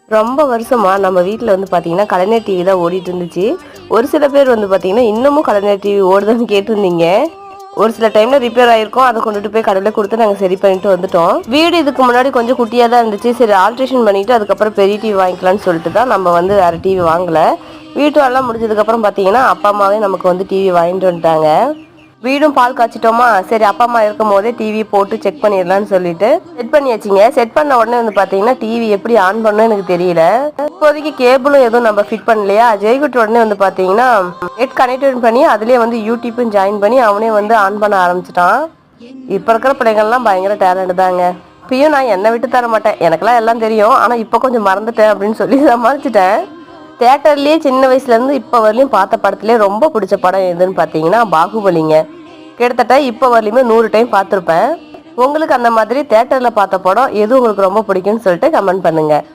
ரொம்ப வருஷமா நம்ம வீட்டில் வந்து பார்த்தீங்கன்னா கலைஞர் டிவி தான் ஓடிட்டு இருந்துச்சு. ஒரு சில பேர் வந்து பார்த்தீங்கன்னா இன்னமும் கலைஞர் டிவி ஓடுதான்னு கேட்டிருந்தீங்க. ஒரு சில டைம்ல ரிப்பேர் ஆயிருக்கும். அதை கொண்டுட்டு போய் கடையில் கொடுத்து நாங்கள் சரி பண்ணிட்டு வந்துட்டோம். வீடு இதுக்கு முன்னாடி கொஞ்சம் குட்டியாக தான் இருந்துச்சு. சரி ஆல்ட்ரேஷன் பண்ணிட்டு அதுக்கப்புறம் பெரிய டிவி வாங்கிக்கலாம்னு சொல்லிட்டு தான் நம்ம வந்து வேறு டிவி வாங்கலை. வீட்டு வேலைலாம் முடிஞ்சதுக்கப்புறம் பார்த்தீங்கன்னா அப்பா அம்மாவே நமக்கு வந்து டிவி வாங்கிட்டு வந்துட்டாங்க. வீடும் பால் காய்ச்சிட்டோமா, சரி அப்பா அம்மா இருக்கும் போதே டிவி போட்டு செக் பண்ணிடலாம்னு சொல்லிட்டு செட் பண்ணியாச்சுங்க. செட் பண்ண உடனே வந்து பார்த்தீங்கன்னா டிவி எப்படி ஆன் பண்ணணும் எனக்கு தெரியல. இப்போதைக்கு கேபிளும் எதுவும் நம்ம ஃபிட் பண்ணலையா. ஜெய்குட் உடனே வந்து பார்த்தீங்கன்னா நெட் கனெக்ட் பண்ணி அதுலேயே வந்து யூடியூப்பும் ஜாயின் பண்ணி அவனே வந்து ஆன் பண்ண ஆரம்பிச்சிட்டான். இப்போ இருக்கிற பிள்ளைங்கள்லாம் பயங்கர டேலண்ட் தாங்க. இப்பயும் நான் என்னை விட்டு தர மாட்டேன், எனக்கெல்லாம் எல்லாம் தெரியும், ஆனால் இப்போ கொஞ்சம் மறந்துட்டேன் அப்படின்னு சொல்லி சமாளிச்சிட்டேன். தேட்டர்லேயே சின்ன வயசுலேருந்து இப்போ வரலையும் பார்த்த படத்துலேயே ரொம்ப பிடிச்ச படம் எதுன்னு பார்த்தீங்கன்னா பாகுபலிங்க. கிட்டத்தட்ட இப்போ வரலையுமே 100 டைம் பார்த்துருப்பேன். உங்களுக்கு அந்த மாதிரி தேட்டரில் பார்த்த படம் எது உங்களுக்கு ரொம்ப பிடிக்கும்னு சொல்லிட்டு கமெண்ட் பண்ணுங்கள்.